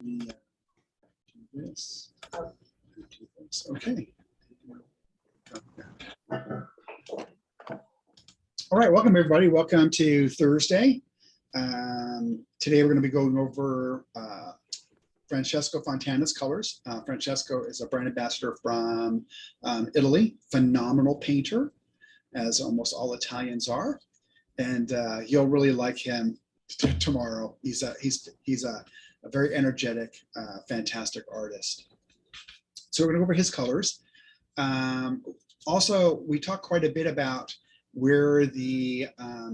me do this. Do this. Okay. All right, welcome everybody. Welcome to Thursday. Today we're going to be going over Francesco Fontana's colors. Francesco is a brand ambassador from Italy, phenomenal painter, as almost all Italians are, and you'll really like him tomorrow. He's a very energetic, fantastic artist. So we're going to go over his colors. Also, we talked quite a bit about where the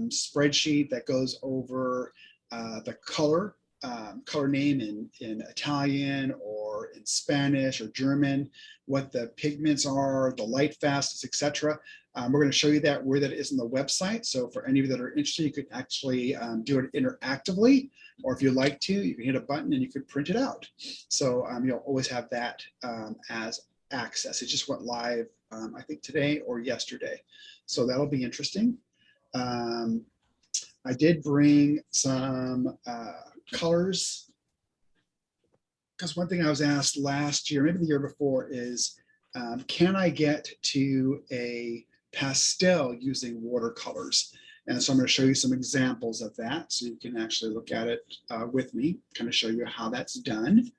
spreadsheet that goes over the color name in Italian or in Spanish or German, what the pigments are, the light fastest, etc. We're going to show you that where that is on the website. So for any of you that are interested, you could actually do it interactively, or if you like to, you can hit a button and you could print it out. So you'll always have that as access. It just went live, I think today or yesterday. So that'll be interesting. I did bring some colors, because one thing I was asked last year, maybe the year before, is can I get to a pastel using watercolors? And so I'm going to show you some examples of that so you can actually look at it with me, kind of show you how that's done.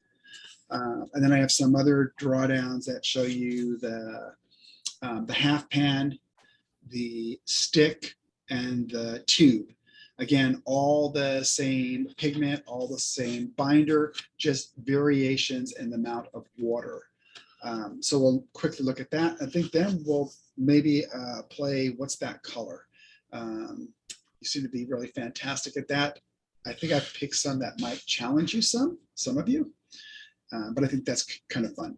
And then I have some other drawdowns that show you the half pan, the stick, and the tube. Again, all the same pigment, all the same binder, just variations in the amount of water. So we'll quickly look at that. I think then we'll maybe play What's That Color? You seem to be really fantastic at that. I think I've picked some that might challenge you some of you, but I think that's kind of fun.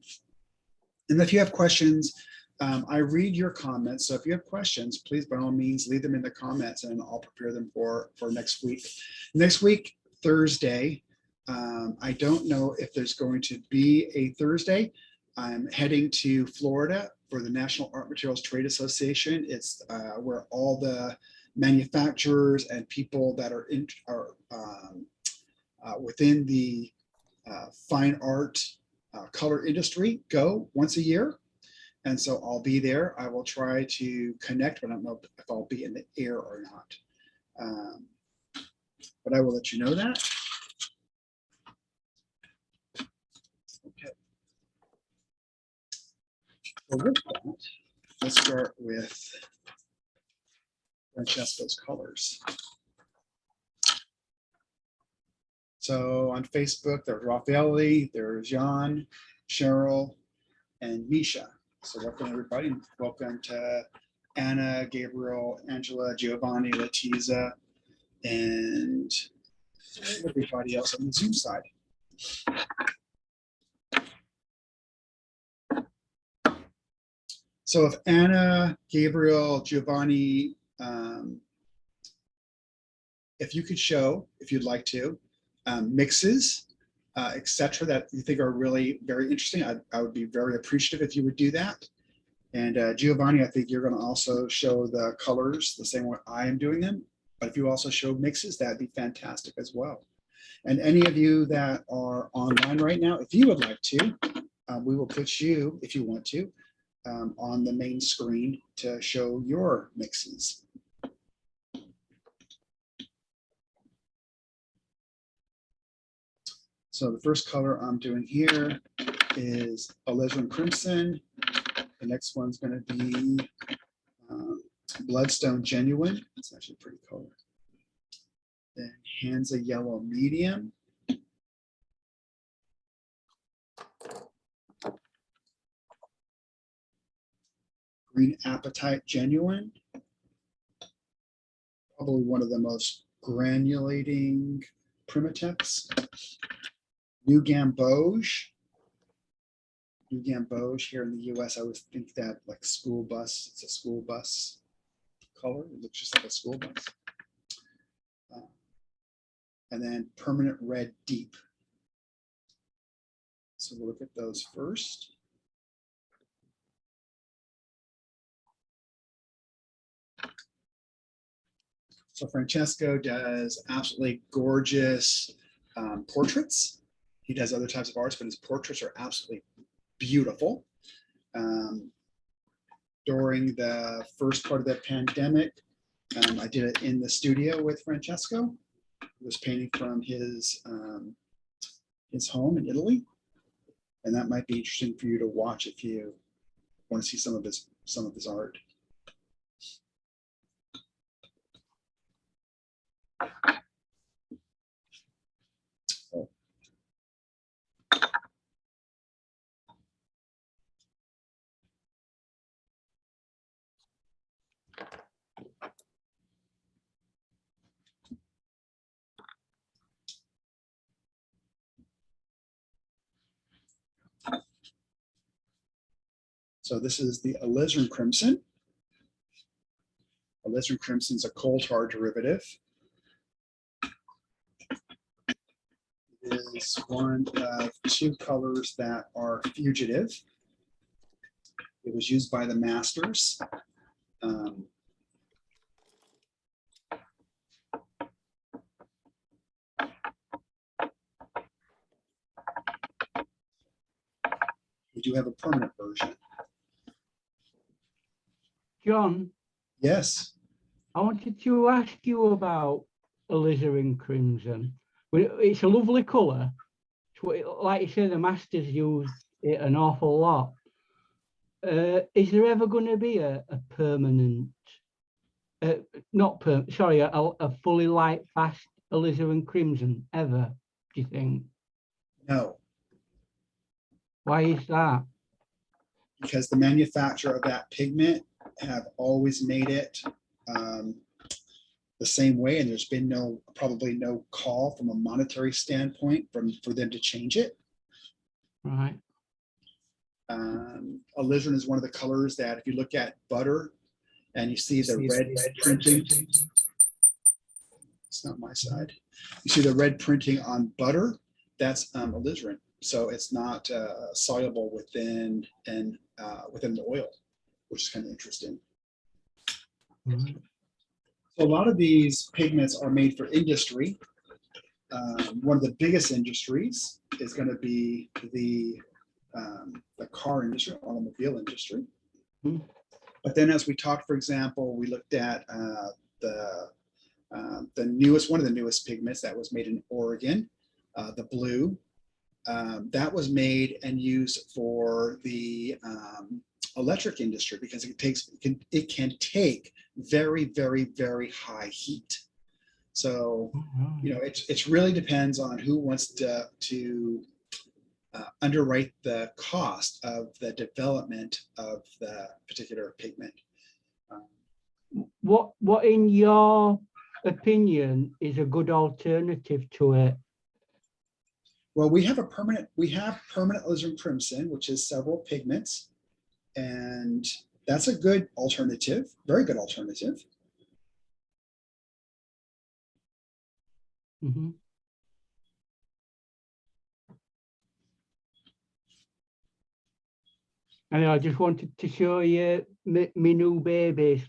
And if you have questions, I read your comments. So if you have questions, please, by all means, leave them in the comments and I'll prepare them for next week. Next week, Thursday, I don't know if there's going to be a Thursday. I'm heading to Florida for the National Art Materials Trade Association. It's where all the manufacturers and people that are within the fine art color industry go once a year. And so I'll be there. I will try to connect, but I don't know if I'll be in the air or not. But I will let you know that. Okay. So with that, let's start with Francesco's colors. So on Facebook, there's Raffaele, there's Jan, Cheryl, and Misha. So welcome everybody. Welcome to Anna, Gabriel, Angela, Giovanni, Letiza, and everybody else on the Zoom side. So if Anna, Gabriel, Giovanni, if you could show, if you'd like to, mixes, etc., that you think are really very interesting, I would be very appreciative if you would do that. And Giovanni, I think you're going to also show the colors the same way I am doing them. But if you also show mixes, that'd be fantastic as well. And any of you that are online right now, if you would like to, we will put you, if you want to, on the main screen to show your mixes. So the first color I'm doing here is alizarin crimson. The next one's going to be bloodstone genuine. It's actually a pretty color. Then Hansa yellow medium. Green apatite genuine. Probably one of the most granulating Primatex. New Gamboge. New Gamboge here in the US, I always think that like school bus, it's a school bus color. It looks just like a school bus. And then permanent red deep. So we'll look at those first. So Francesco does absolutely gorgeous portraits. He does other types of arts, but his portraits are absolutely beautiful. During the first part of the pandemic, I did it in the studio with Francesco. He was painting from his home in Italy, and that might be interesting for you to watch if you want to see some of his art. So this is the alizarin crimson. Alizarin crimson is a coal tar derivative. It is one of two colors that are fugitive. It was used by the masters. We do have a permanent version. John, Yes. I wanted to ask you about alizarin crimson. It's a lovely colour. Like you say, the masters use it an awful lot. Is there ever going to be a permanent, a fully light fast alizarin crimson ever, do you think? No. Why is that? Because the manufacturer of that pigment have always made it the same way, and there's been probably no call from a monetary standpoint for them to change it. Right. Alizarin is one of the colors that if you look at butter and you see the red printing, it's not my side. You see the red printing on butter, that's alizarin. So it's not soluble within the oil, which is kind of interesting. Mm-hmm. So a lot of these pigments are made for industry. One of the biggest industries is going to be the car industry, automobile industry. Mm-hmm. But then, as we talked, for example, we looked at the one of the newest pigments that was made in Oregon, the blue. That was made and used for the electric industry because it can take very, very, very high heat. So, it really depends on who wants to underwrite the cost of the development of the particular pigment. What in your opinion is a good alternative to it? Well, we have permanent alizarin crimson, which is several pigments, and that's a good alternative, very good alternative. Mm-hmm. And I just wanted to show you my new babies.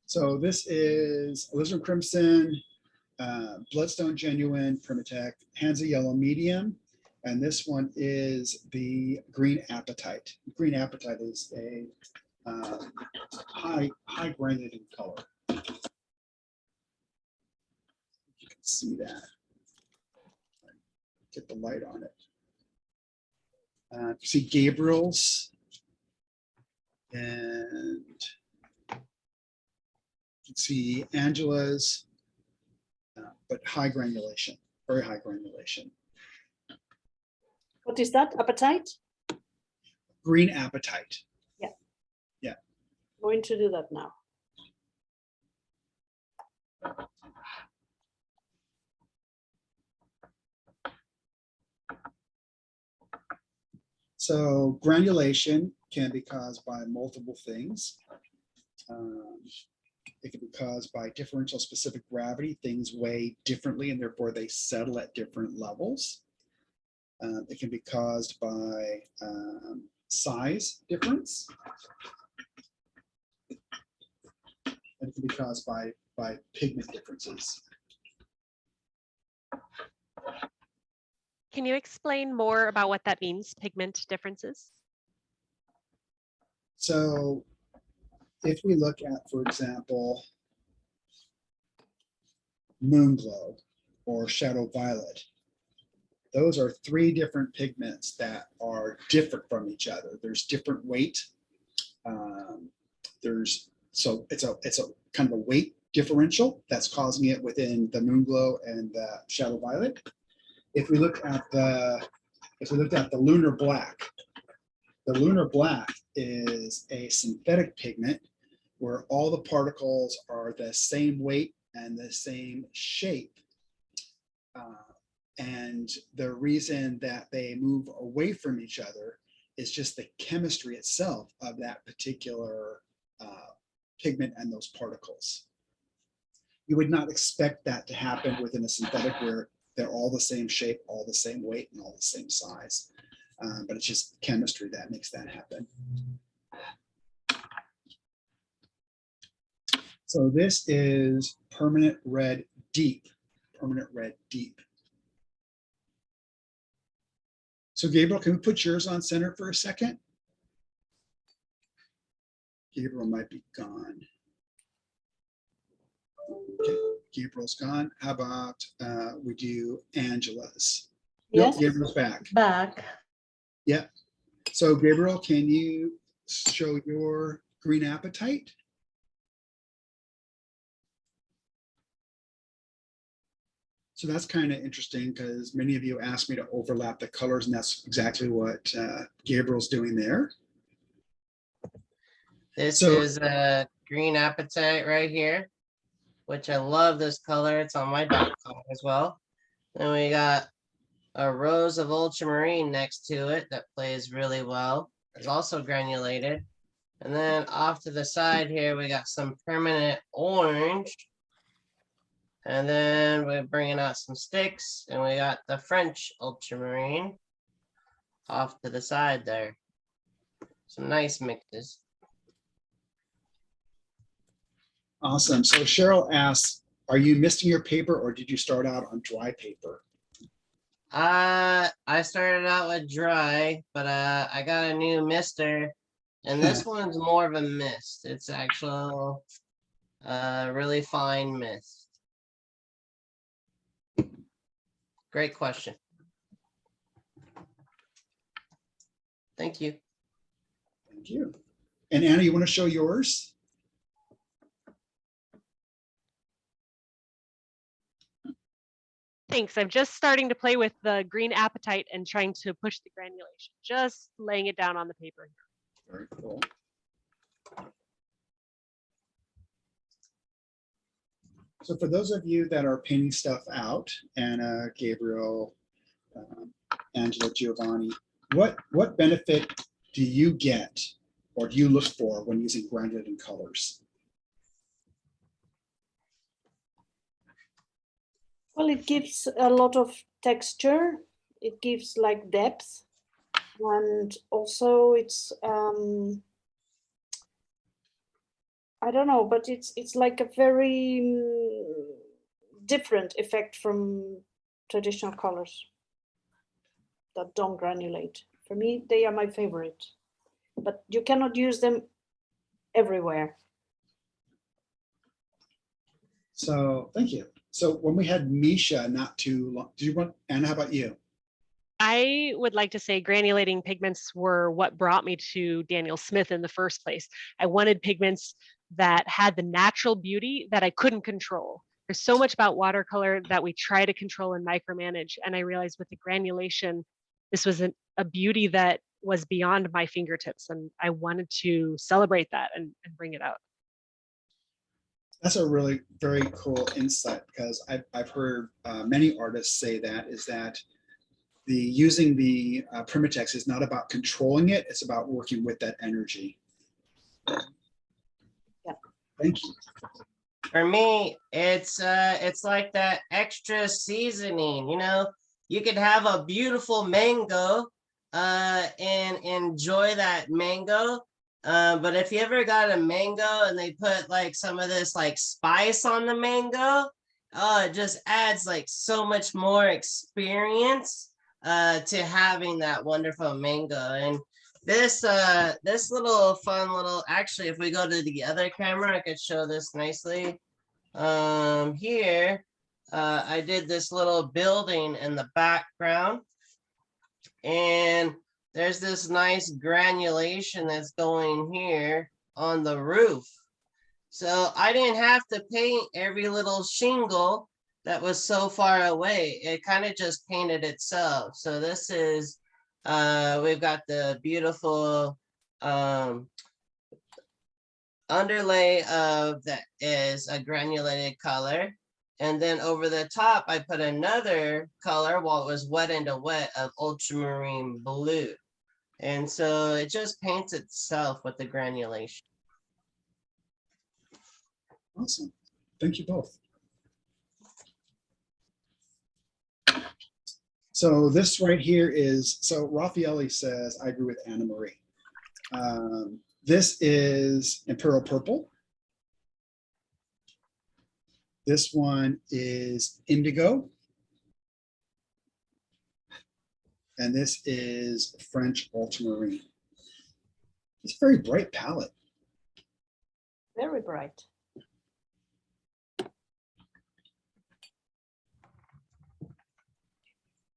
So this is alizarin crimson, bloodstone genuine, Primatech, Hansa yellow medium, and this one is the green apatite. Green apatite is a high granulated color. You can see that. Get the light on it. You see Gabriel's, and you can see Angela's, but high granulation, very high granulation. What is that? Appetite? Green apatite. Yeah. Yeah. Going to do that now. So granulation can be caused by multiple things. It can be caused by differential specific gravity. Things weigh differently and therefore they settle at different levels. It can be caused by size difference. And it can be caused by by pigment differences. Can you explain more about what that means, pigment differences? So if we look at, for example, moon glow or shadow violet, those are three different pigments that are different from each other. There's different weight. So it's a kind of a weight differential that's causing it within the moon glow and the shadow violet. If we look at the lunar black, the lunar black is a synthetic pigment where all the particles are the same weight and the same shape. And the reason that they move away from each other is just the chemistry itself of that particular pigment and those particles. You would not expect that to happen within a synthetic where they're all the same shape, all the same weight, and all the same size. But it's just chemistry that makes that happen. So this is permanent red deep, permanent red deep. So Gabriel, can we put yours on center for a second? Gabriel might be gone. Okay, Gabriel's gone. How about we do Angela's? Yes. Nope, Gabriel's back. Back. Yeah. So Gabriel, can you show your green appetite? So that's kind of interesting because many of you asked me to overlap the colors, and that's exactly what Gabriel's doing there. This So- is a green appetite right here, which I love this color. It's on my .com as well. Then we got a rose of ultramarine next to it that plays really well. It's also granulated. And then off to the side here, we got some permanent orange. And then we're bringing out some sticks, and we got the French ultramarine off to the side there. Some nice mixes. Awesome. So Cheryl asks, are you misting your paper or did you start out on dry paper? I started out with dry, but I got a new mister, and this one's more of a mist. It's actual really fine mist. Great question. Thank you. Thank you. And Anna, you want to show yours? Thanks. I'm just starting to play with the green appetite and trying to push the granulation, just laying it down on the paper. Very cool. So for those of you that are painting stuff out, Anna, Gabriel, Angela, Giovanni, what benefit do you get or do you look for when using granulated colors? Well, it gives a lot of texture. It gives like depth, and also it's I don't know, but it's like a very different effect from traditional colors that don't granulate. For me, they are my favorite, but you cannot use them everywhere. So thank you. So when we had Misha not too long, do you want, Anna, how about you? I would like to say granulating pigments were what brought me to Daniel Smith in the first place. I wanted pigments that had the natural beauty that I couldn't control. There's so much about watercolor that we try to control and micromanage. And I realized with the granulation, this was a beauty that was beyond my fingertips. And I wanted to celebrate that and bring it out. That's a really very cool insight because I've heard many artists say that is that using the Primitex is not about controlling it, it's about working with that energy. Yeah. Thank you. For me, it's like that extra seasoning, you know. You could have a beautiful mango and enjoy that mango, But if you ever got a mango and they put like some of this like spice on the mango, oh, it just adds like so much more experience to having that wonderful mango. And this little fun little, actually, if we go to the other camera, I could show this nicely. Here, I did this little building in the background, and there's this nice granulation that's going here on the roof. So I didn't have to paint every little shingle that was so far away. It kind of just painted itself. So this is, we've got the beautiful underlay of that is a granulated color. And then over the top, I put another color while it was wet into wet of ultramarine blue. And so it just paints itself with the granulation. Awesome. Thank you both. So this right here is, so Raffaele says, I agree with Anna Marie. This is Imperial Purple. This one is Indigo. And this is French Ultramarine. It's a very bright palette. Very bright.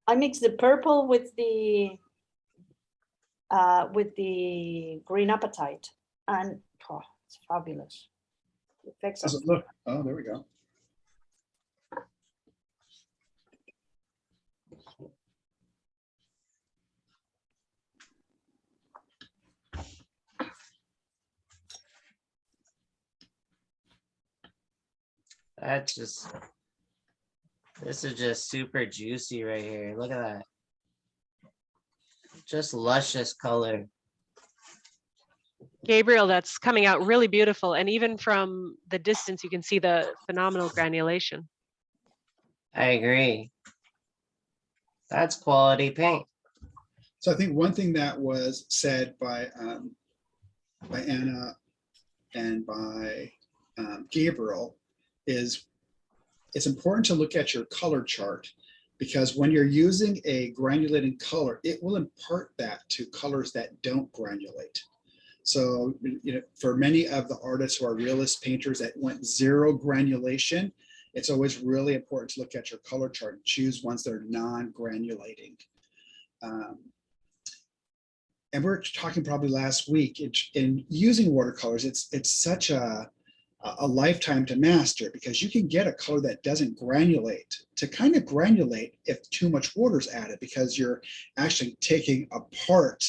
I mixed the purple with the green apatite, and oh, it's fabulous. The effects Does are it look? Oh, there we go. That's just, this is just super juicy right here. Look at that. Just luscious color. Gabriel, that's coming out really beautiful. And even from the distance, you can see the phenomenal granulation. I agree. That's quality paint. So I think one thing that was said by Anna and by Gabriel is it's important to look at your color chart, because when you're using a granulating color, it will impart that to colors that don't granulate. So, you know, for many of the artists who are realist painters that went zero granulation, it's always really important to look at your color chart and choose ones that are non-granulating. And we were talking probably last week in using watercolors, it's such a lifetime to master, because you can get a color that doesn't granulate to kind of granulate if too much water is added, because you're actually taking apart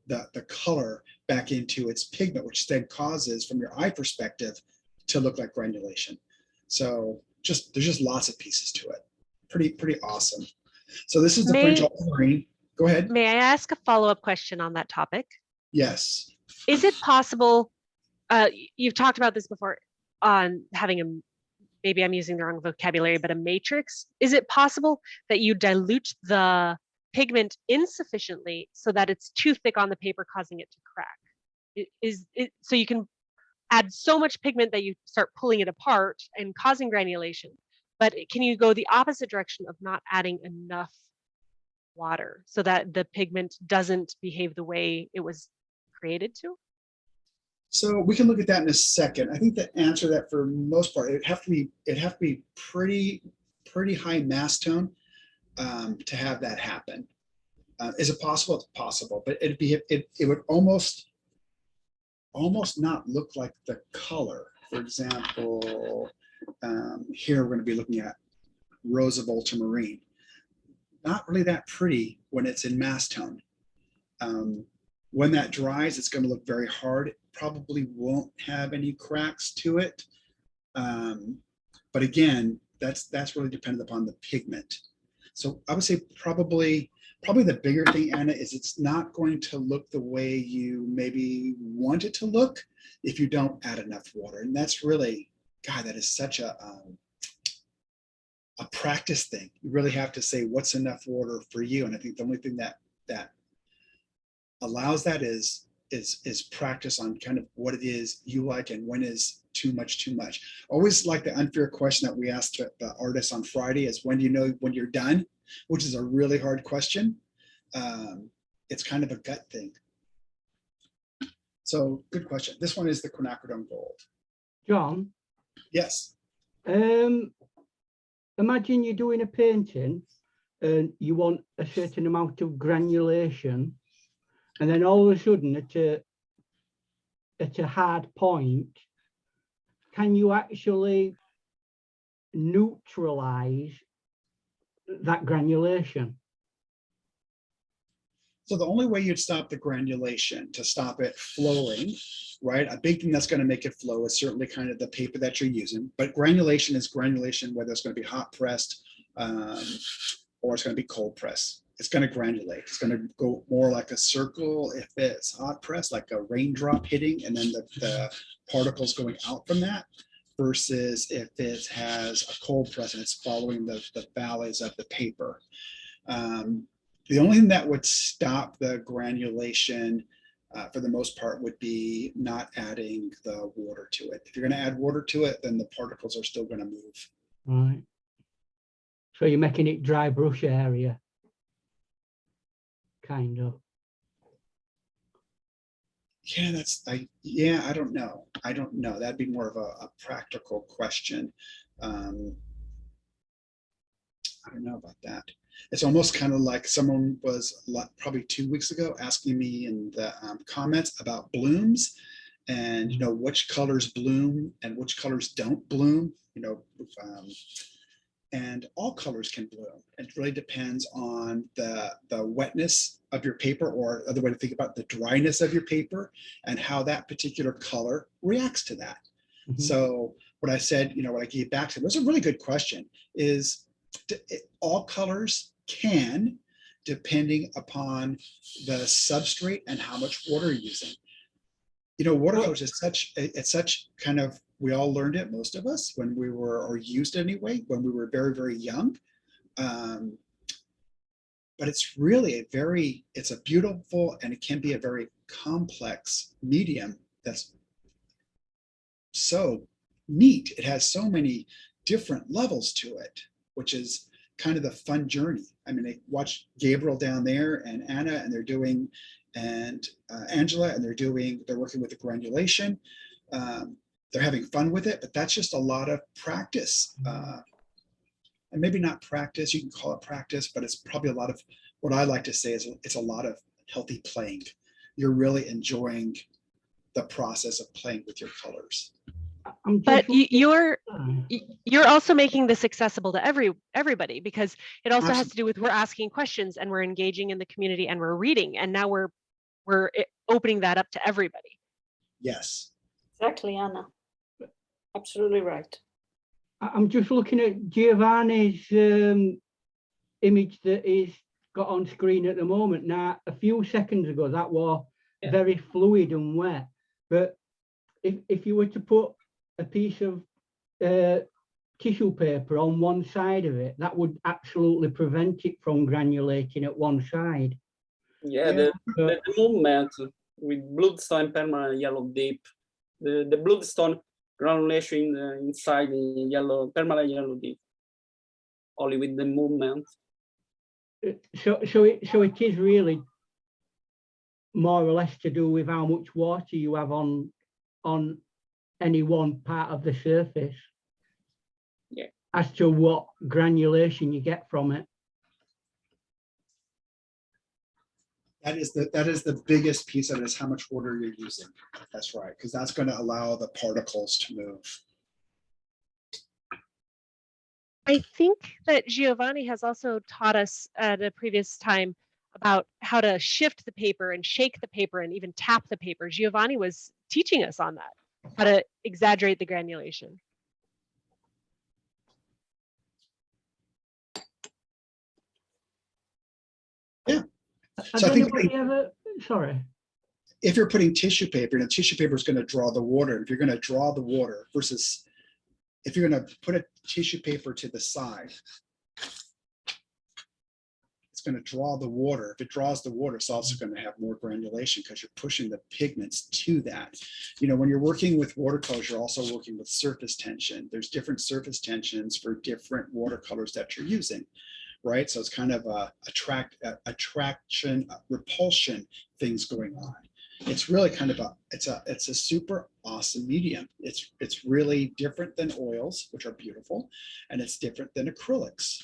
the color back into its pigment, which then causes, from your eye perspective, to look like granulation. So there's just lots of pieces to it. Pretty awesome. So this is the French ultramarine. Go ahead. May I ask a follow-up question on that topic? Yes. Is it possible, you've talked about this before, on having a, maybe I'm using the wrong vocabulary, but a matrix. Is it possible that you dilute the pigment insufficiently so that it's too thick on the paper, causing it to crack? Is it so you can add so much pigment that you start pulling it apart and causing granulation, but can you go the opposite direction of not adding enough water so that the pigment doesn't behave the way it was created to? So we can look at that in a second. I think the answer to that, for most part, it'd have to be pretty high mass tone to have that happen. Is it possible? It's possible, but it would almost not look like the color. For example, here we're going to be looking at Rose of Ultramarine. Not really that pretty when it's in mass tone. When that dries, it's going to look very hard. It probably won't have any cracks to it. But again, that's really dependent upon the pigment. So I would say probably the bigger thing, Anna, is it's not going to look the way you maybe want it to look if you don't add enough water. And that's really, God, that is such a practice thing. You really have to say what's enough water for you. And I think the only thing that allows that is is practice on kind of what it is you like and when is too much, too much. Always like the unfair question that we asked the artists on Friday is when do you know when you're done, which is a really hard question. It's kind of a gut thing. So good question. This one is the quinacridone gold. John, Yes. imagine you're doing a painting and you want a certain amount of granulation, and then all of a sudden at a hard point, can you actually neutralize that granulation? So the only way you'd stop the granulation, to stop it flowing, right? A big thing that's going to make it flow is certainly kind of the paper that you're using. But granulation is granulation, whether it's going to be hot pressed or it's going to be cold pressed. It's going to granulate. It's going to go more like a circle if it's hot pressed, like a raindrop hitting, and then the particles going out from that, versus if it has a cold press and it's following the valleys of the paper. The only thing that would stop the granulation for the most part would be not adding the water to it. If you're going to add water to it, then the particles are still going to move. Right. So you're making it dry brush area, kind of. Yeah, I don't know. I don't know. That'd be more of a practical question. I don't know about that. It's almost kind of like someone was probably 2 weeks ago asking me in the comments about blooms and, which colors bloom and which colors don't bloom, and all colors can bloom. It really depends on the wetness of your paper, or other way to think about the dryness of your paper and how that particular color reacts to that. Mm-hmm. So what I said, what I gave back to them was a really good question, is all colors can, depending upon the substrate and how much water you're using. Watercolors is such kind of, we all learned it, most of us, when we were, or used it anyway, when we were very, very young. But it's really it's a beautiful, and it can be a very complex medium that's so neat. It has so many different levels to it, which is kind of the fun journey. I mean, I watch Gabriel down there and Anna, and they're doing, and Angela, and they're working with the granulation. They're having fun with it, but that's just a lot of practice. And maybe not practice, you can call it practice, but it's probably a lot of, what I like to say is it's a lot of healthy playing. You're really enjoying the process of playing with your colors. But you're also making this accessible to everybody, because it also has to do with, we're asking questions and we're engaging in the community and we're reading, and now we're opening that up to everybody. Yes. Exactly, Anna. Absolutely right. I'm just looking at Giovanni's image that is got on screen at the moment. Now, a few seconds ago, that was very fluid and wet. But if you were to put a piece of tissue paper on one side of it, that would absolutely prevent it from granulating at one side. Yeah, the movement with bloodstone permanent yellow deep, the bloodstone granulation inside the yellow permanent yellow deep, only with the movement. So it is really more or less to do with how much water you have on any one part of the surface. Yeah. As to what granulation you get from it. That is the biggest piece of it, is how much water you're using. That's right, because that's going to allow the particles to move. I think that Giovanni has also taught us at a previous time about how to shift the paper and shake the paper and even tap the paper. Giovanni was teaching us on that, how to exaggerate the granulation. Yeah. So I think sorry. If you're putting tissue paper, and the tissue paper is going to draw the water, if you're going to draw the water versus if you're going to put a tissue paper to the side, it's going to draw the water. If it draws the water, it's also going to have more granulation because you're pushing the pigments to that. You know, when you're working with watercolors, you're also working with surface tension. There's different surface tensions for different watercolors that you're using, right? So it's kind of a attraction, repulsion things going on. It's really kind of it's a super awesome medium. It's really different than oils, which are beautiful, and it's different than acrylics.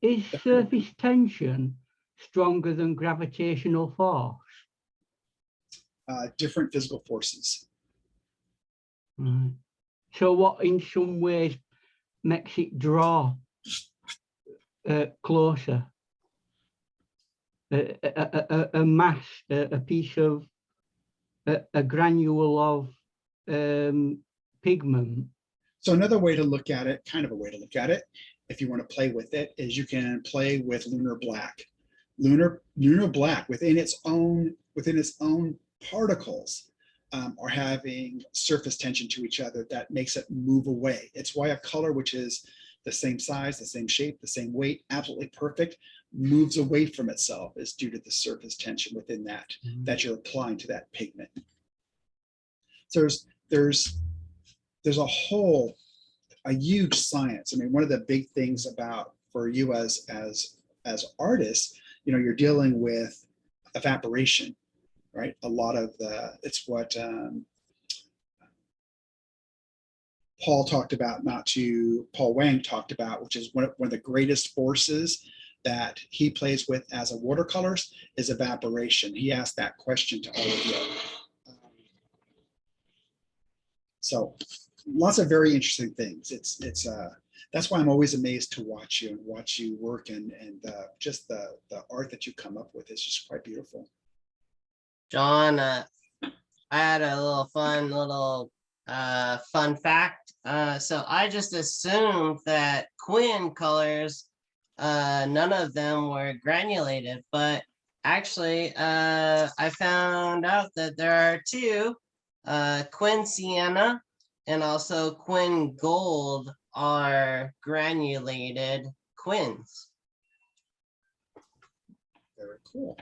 Is surface tension stronger than gravitational force? Different physical forces. Right. So what in some ways makes it draw closer? A mass, a piece of, a granule of pigment. So another way to look at it, kind of a way to look at it, if you want to play with it, is you can play with lunar black. Lunar black within its own particles are having surface tension to each other that makes it move away. It's why a color which is the same size, the same shape, the same weight, absolutely perfect, moves away from itself is due to the surface tension within that that you're applying to that pigment. So there's a huge science. I mean, one of the big things about for you as artists, you know, you're dealing with evaporation, right? A lot of it's what Paul Wang talked about, which is one of the greatest forces that he plays with as a watercolors is evaporation. He asked that question to all of you. So lots of very interesting things. That's why I'm always amazed to watch you work, and just the art that you come up with is just quite beautiful. John, I had a little fun fact. So I just assumed that Quinn colors, none of them were granulated, but actually I found out that there are two, Quinn Sienna and also Quinn Gold are granulated quins. Very cool.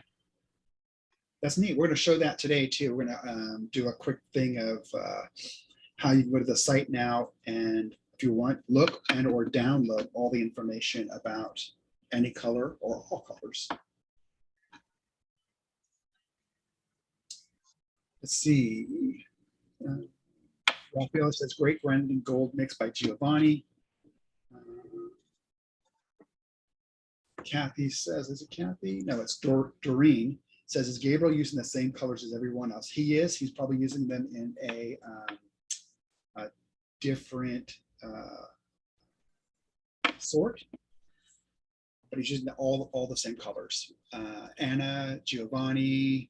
That's neat. We're going to show that today too. We're going to do a quick thing of how you can go to the site now, and if you want, look and or download all the information about any color or all colors. Let's see. Raphael says great Brendan Gold mix by Giovanni. Kathy says, is it Kathy? No, it's Doreen. Says, is Gabriel using the same colors as everyone else? He is. He's probably using them in a different sort, but he's using all the same colors. Anna, Giovanni,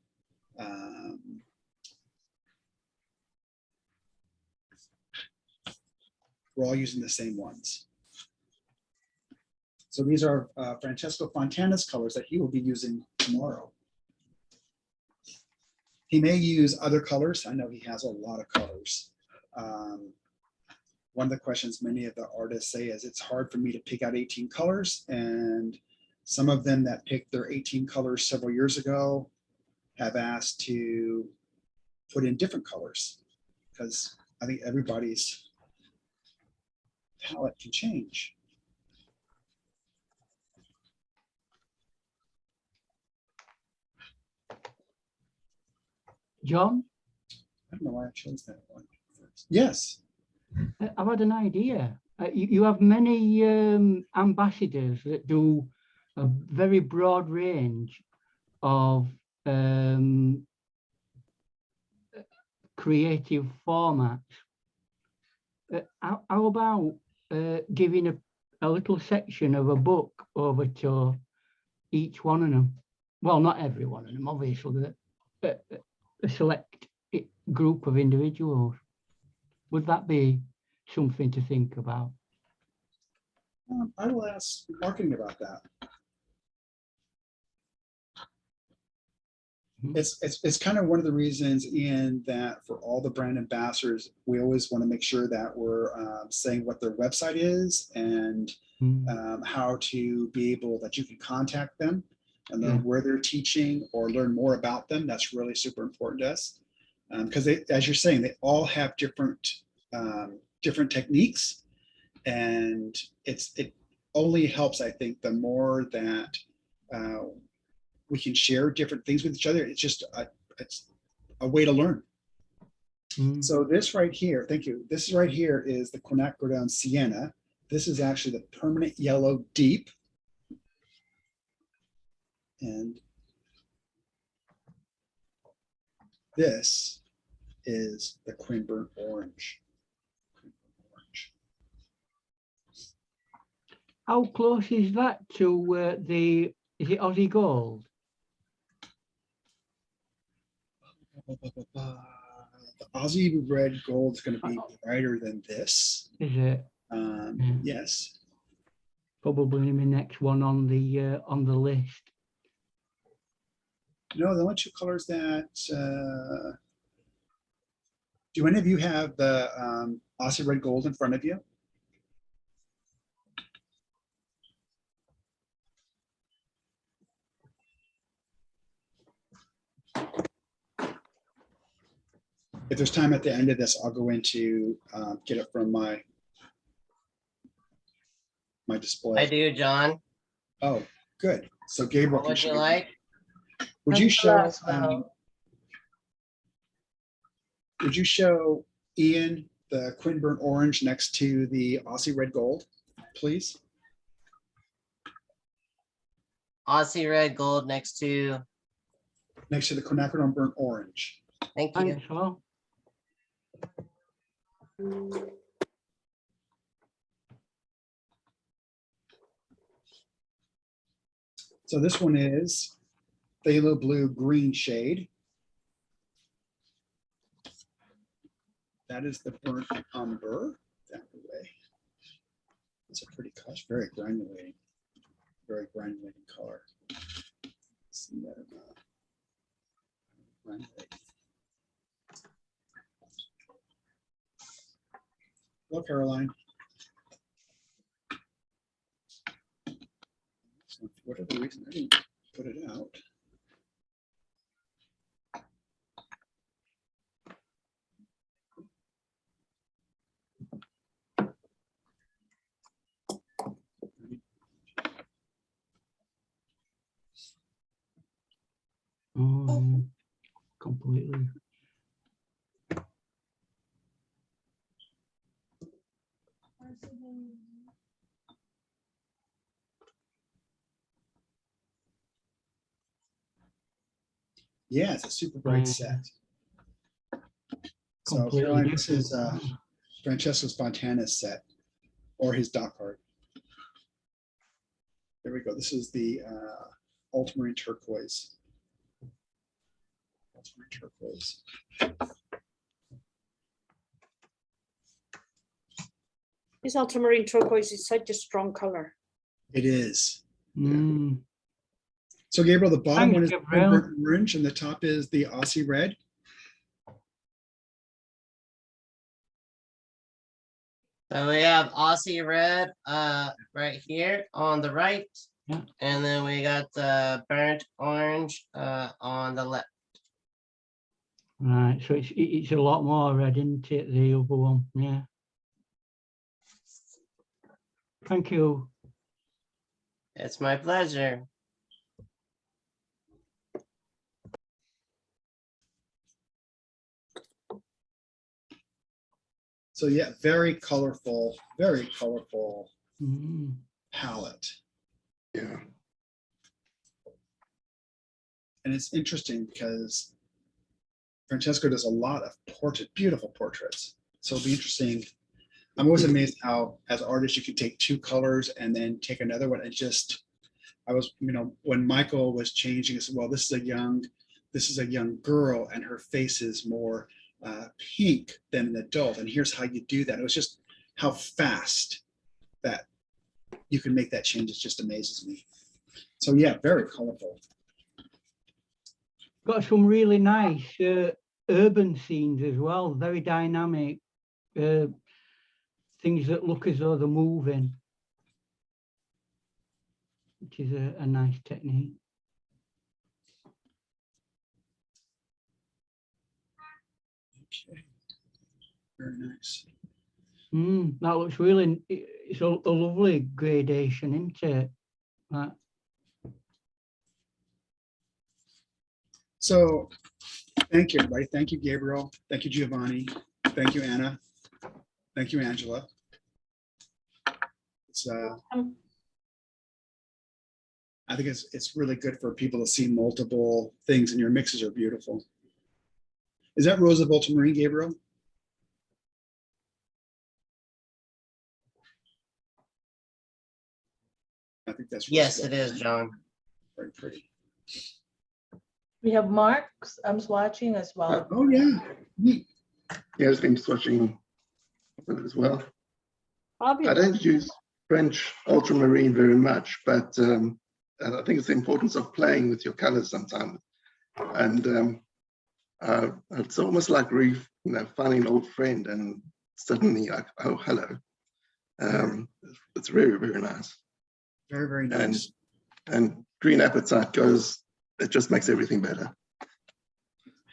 we're all using the same ones. So these are Francesco Fontana's colors that he will be using tomorrow. He may use other colors. I know he has a lot of colors. One of the questions many of the artists say is it's hard for me to pick out 18 colors, and some of them that picked their 18 colors several years ago have asked to put in different colors, because I think everybody's palette can change. John? I don't know why I chose that one first. Yes. I've had an idea. You have many ambassadors that do a very broad range of creative formats. How about giving a little section of a book over to each one of them? Well, not every one of them, obviously, but a select group of individuals. Would that be something to think about? I will ask marketing about that. It's kind of one of the reasons in that for all the brand ambassadors, we always want to make sure that we're saying what their website is and how to be able that you can contact them and learn where they're teaching or learn more about them. That's really super important to us because as you're saying, they all have different techniques, and it only helps, I think, the more that we can share different things with each other. It's just it's a way to learn. So this right here, thank you. This right here is the quinacridone sienna. This is actually the permanent yellow deep. And this is the Quinburn orange. How close is that to is it Aussie gold? The Aussie red gold is going to be brighter than this. Is it? Yes. Probably my next one on the list. No, the only two colors that do any of you have the Aussie red gold in front of you? If there's time at the end of this, I'll go into get it from my display. I do, John. Oh, good. So Gabriel, What would you like? Would you show? Angela. Would you show Ian the Quinburn orange next to the Aussie red gold, please? Aussie red gold next to. Next to the quinacridone burnt orange. Thank you. Thanks, Al. So this one is phthalo blue green shade. That is the burnt umber that way. It's a pretty color, very granulating color. See that or not? Granulating. Hello, Caroline. So for whatever reason, I didn't put it out. Completely. Yeah, it's a super bright set. So Completely Caroline, this is different. Francesco's Fontana's set, or his dock card. There we go. This is the ultramarine turquoise. Ultramarine turquoise. This ultramarine turquoise is such a strong color. It is. Mm. So Gabriel, the bottom Thanks, one is Gabriel. burnt orange and the top is the Aussie red. So we have Aussie red right here on the right. Yeah. And then we got the burnt orange on the left. Right, so it's a lot more red, isn't it, the other one? Yeah. Thank you. It's my pleasure. So yeah, very colorful Mm. palette. Yeah. And it's interesting because Francesco does a lot of beautiful portraits. So it'll be interesting. I'm always amazed how, as artists, you can take two colors and then take another one. I was, when Michael was changing, I said, well, this is a young girl and her face is more pink than an adult. And here's how you do that. It was just how fast that you can make that change. It just amazes me. So yeah, very colorful. Got some really nice urban scenes as well, very dynamic, things that look as though they're moving, which is a nice technique. Okay. Very nice. That looks really, it's a lovely gradation, isn't it? That. So thank you, everybody. Thank you, Gabriel. Thank you, Giovanni. Thank you, Anna. Thank you, Angela. It's, I think it's really good for people to see multiple things, and your mixes are beautiful. Is that Rosa of Ultramarine, Gabriel? I think that's Yes, Rosa it is, John. Very pretty. We have Mark's, I'm swatching as well. Oh yeah, neat. Yeah, I've been swatching as well. I Fabulous. don't use French ultramarine very much, but I think it's the importance of playing with your colors sometimes. And it's almost like finding an old friend and suddenly like, oh, hello. It's very, very nice. Very, very nice. And green appetite it just makes everything better.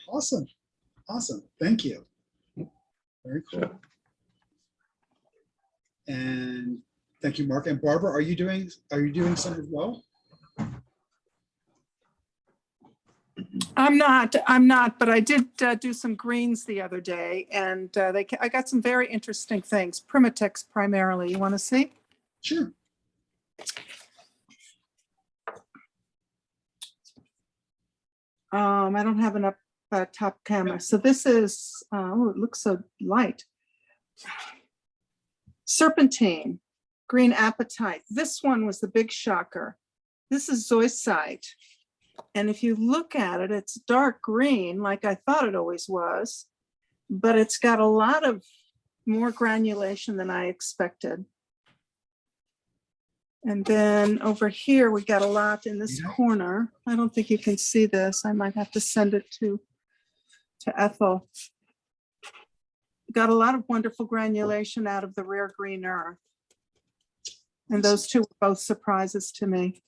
Awesome. Awesome. Thank you. Very cool. Sure. And thank you, Mark. And Barbara, are you doing some as well? I'm not, but I did do some greens the other day, and I got some very interesting things. Primitex primarily. You want to see? Sure. I don't have enough top camera, so this is. Oh, it looks so light. Serpentine, green apatite. This one was the big shocker. This is zoisite. And if you look at it, it's dark green, like I thought it always was, but it's got a lot of more granulation than I expected. And then over here, we got a lot in this corner. I don't think you can see this. I might have to send it to Ethel. Got a lot of wonderful granulation out of the rare green earth. And those two were both surprises to me.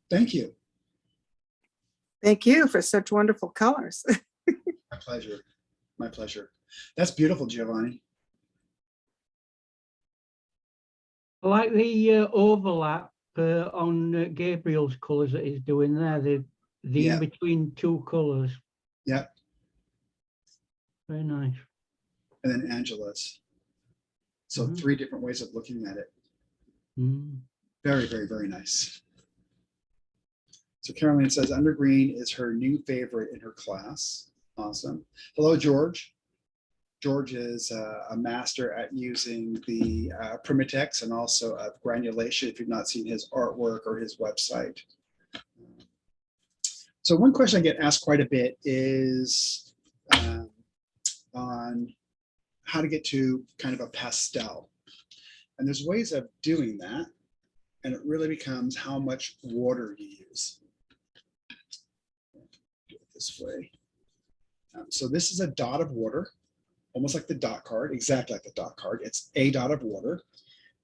Thank you. Thank you for such wonderful colors. My pleasure. My pleasure. That's beautiful, Giovanni. I like the overlap on Gabriel's colors that he's doing there, the Yeah. in between two colors. Yeah. Very nice. And then Angela's. So Mhm. 3 different ways of looking at it. Mm. Very, very, very nice. So Caroline says under green is her new favorite in her class. Awesome. Hello, George. George is a master at using the Primitex and also of granulation, if you've not seen his artwork or his website. So one question I get asked quite a bit is on how to get to kind of a pastel. And there's ways of doing that. And it really becomes how much water you use. Do it this way. So this is a dot of water, almost like the dot card, exactly like the dot card. It's a dot of water.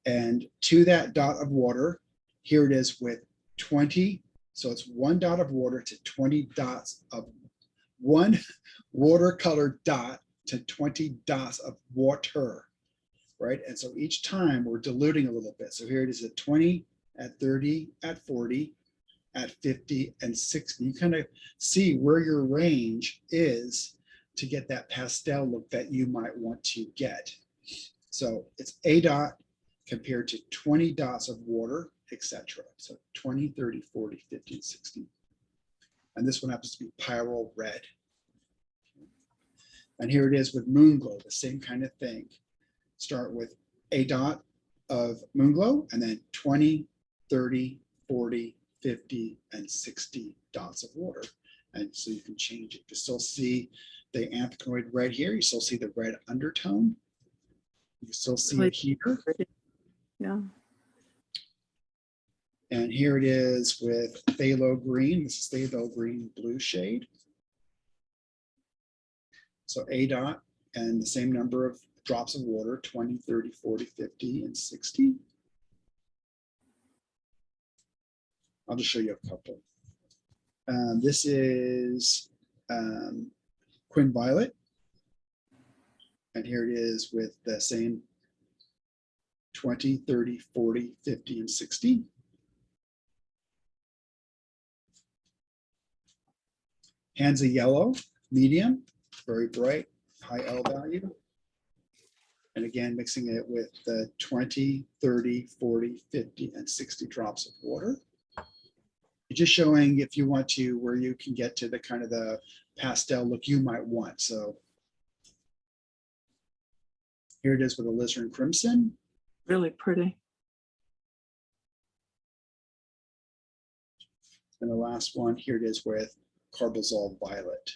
And to that dot of water, here it is with 20. So it's 1 dot of water to 20 dots of 1 watercolor dot to 20 dots of water, right? And so each time we're diluting a little bit. So here it is at 20, at 30, at 40, at 50, and 60. You kind of see where your range is to get that pastel look that you might want to get. So it's a dot compared to 20 dots of water, etc. So 20, 30, 40, 50, and 60. And this one happens to be pyrrole red. And here it is with moon glow, the same kind of thing. Start with a dot of moon glow and then 20, 30, 40, 50, and 60 dots of water. And so you can change it. You still see the anthracoid red here. You still see the red undertone. You still see it here. Yeah. And here it is with phthalo green. This is phthalo green blue shade. So A dot and the same number of drops of water, 20, 30, 40, 50, and 60. I'll just show you a couple. This is Quinn Violet. And here it is with the same 20, 30, 40, 50, and 60. Hands of yellow, medium, very bright, high L value. And again, mixing it with the 20, 30, 40, 50, and 60 drops of water. Just showing if you want to, where you can get to the kind of the pastel look you might want. So here it is with alizarin crimson. Really pretty. And the last one, here it is with carbazole violet.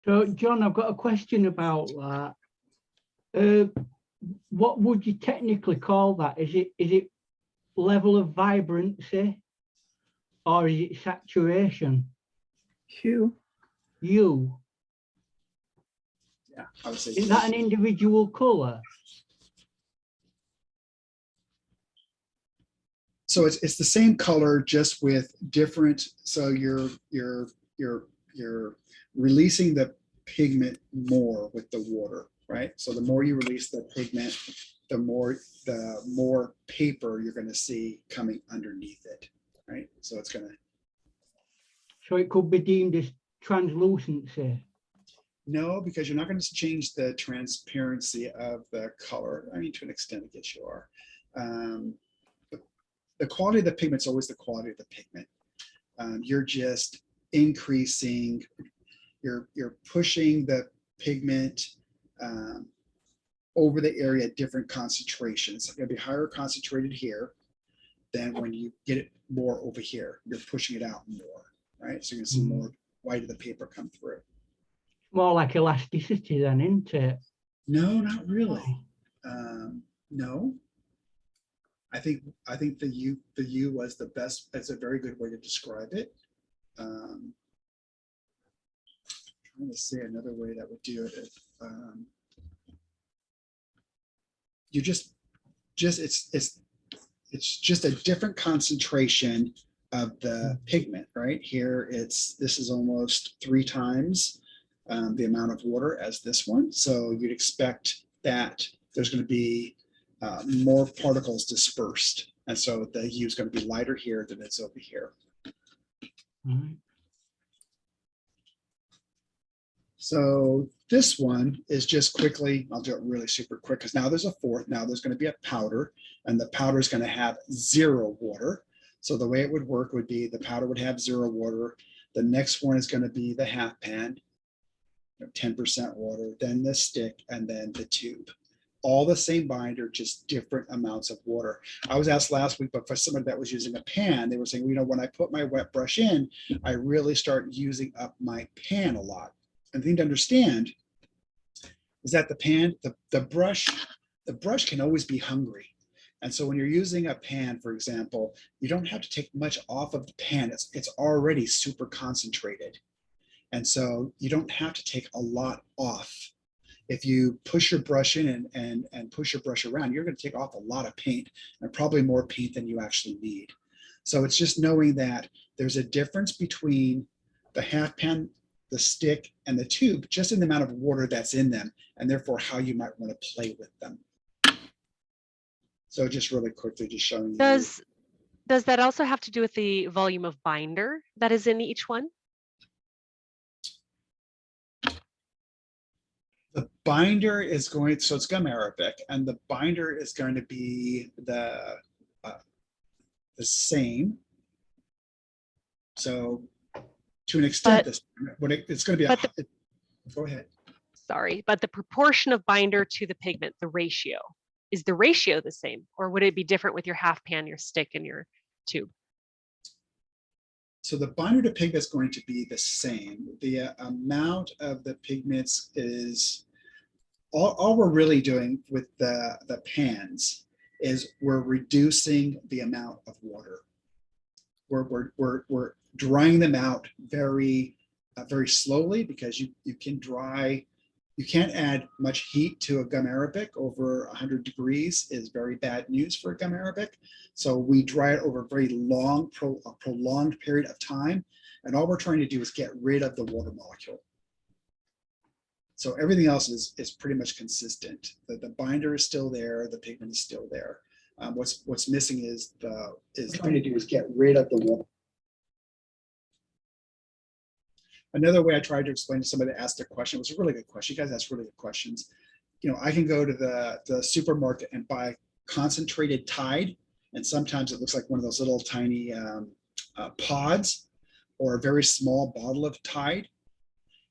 So, John, I've got a question about that. What would you technically call that? Is it level of vibrancy, or is it saturation? Hue. Hue. Yeah, I would say. Is that an individual color? So it's the same color, just with different. So you're releasing the pigment more with the water, right? So the more you release the pigment, the more paper you're going to see coming underneath it, right? So it's going to. So it could be deemed as translucency. No, because you're not going to change the transparency of the color. I mean, to an extent, I guess you are. The quality of the pigment is always the quality of the pigment. You're just increasing, you're pushing the pigment over the area at different concentrations. It's going to be higher concentrated here than when you get it more over here. You're pushing it out more, right? So you're going to see more white of the paper come through. More like elasticity then, isn't it? No, not really. No. I think the U was the best. That's a very good way to describe it. Trying to say another way that would do it. You just it's just a different concentration of the pigment, right? Here this is almost 3 times the amount of water as this one. So you'd expect that there's going to be more particles dispersed. And so the hue is going to be lighter here than it's over here. Right. So this one is just quickly, I'll do it really super quick because now there's a fourth. Now there's going to be a powder, and the powder is going to have 0 water. So the way it would work would be the powder would have 0 water. The next one is going to be the half pan, 10% water, then the stick, and then the tube. All the same binder, just different amounts of water. I was asked last week, but for somebody that was using a pan, they were saying, you know, when I put my wet brush in, I really start using up my pan a lot. And the thing to understand is that the brush can always be hungry. And so when you're using a pan, for example, you don't have to take much off of the pan. It's already super concentrated. And so you don't have to take a lot off. If you push your brush in and push your brush around, you're going to take off a lot of paint, and probably more paint than you actually need. So it's just knowing that there's a difference between the half pan, the stick, and the tube, just in the amount of water that's in them, and therefore how you might want to play with them. So just really quickly, just showing you. Does that also have to do with the volume of binder that is in each one? The binder is going, so it's gum Arabic, and the binder is going to be the same. So to an extent, it's going to be, go ahead. Sorry, but the proportion of binder to the pigment, the ratio, is the ratio the same, or would it be different with your half pan, your stick, and your tube? So the binder to pigment is going to be the same. The amount of the pigments is all we're really doing with the pans is we're reducing the amount of water. We're drying them out very slowly, because you can dry. You can't add much heat to a gum arabic. Over 100 degrees is very bad news for a gum arabic. So we dry it over a very long, prolonged period of time. And all we're trying to do is get rid of the water molecule. So everything else is pretty much consistent. The binder is still there. The pigment is still there. What's missing is trying to do is get rid of the water. Another way I tried to explain to somebody that asked a question, it was a really good question. You guys asked really good questions. You know, I can go to the supermarket and buy concentrated Tide, and sometimes it looks like one of those little tiny pods, or a very small bottle of Tide.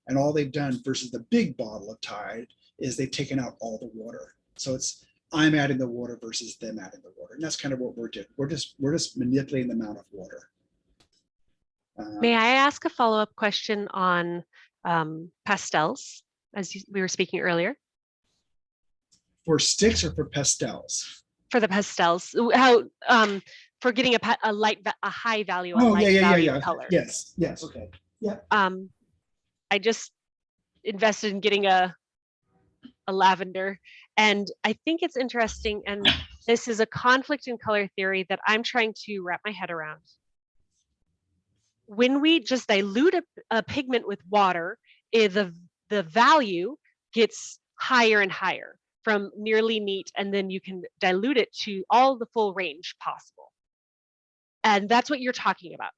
And all they've done versus the big bottle of Tide is they've taken out all the water. So I'm adding the water versus them adding the water. And that's kind of what we're doing. We're just manipulating the amount of water. May I ask a follow-up question on pastels, as we were speaking earlier? For sticks or for pastels? For the pastels, how for getting a high value, Oh, light value yeah. color. Yes, okay. Yeah. I just invested in getting a lavender, and I think it's interesting, and this is a conflict in color theory that I'm trying to wrap my head around. When we just dilute a pigment with water, the value gets higher and higher from nearly neat, and then you can dilute it to all the full range possible. And that's what you're talking about.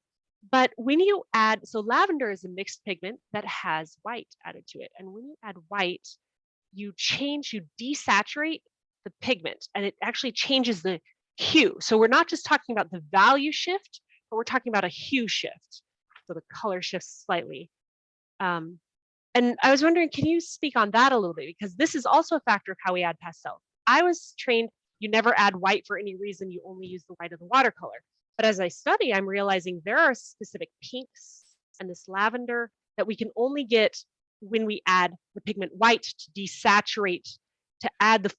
But when you add, so lavender is a mixed pigment that has white added to it. And when you add white, you desaturate the pigment, and it actually changes the hue. So we're not just talking about the value shift, but we're talking about a hue shift. So the color shifts slightly. And I was wondering, can you speak on that a little bit? Because this is also a factor of how we add pastel. I was trained, you never add white for any reason, you only use the white of the watercolor. But as I study, I'm realizing there are specific pinks and this lavender that we can only get when we add the pigment white to desaturate, to add the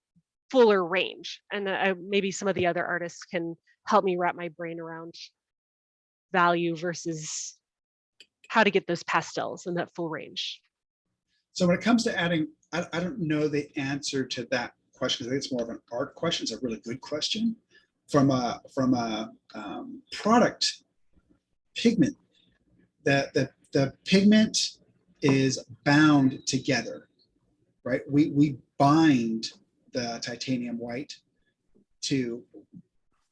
fuller range. And maybe some of the other artists can help me wrap my brain around value versus how to get those pastels in that full range. So when it comes to adding, I don't know the answer to that question, because I think it's more of an art question. It's a really good question. From a product pigment, the pigment is bound together, right? We bind the titanium white to,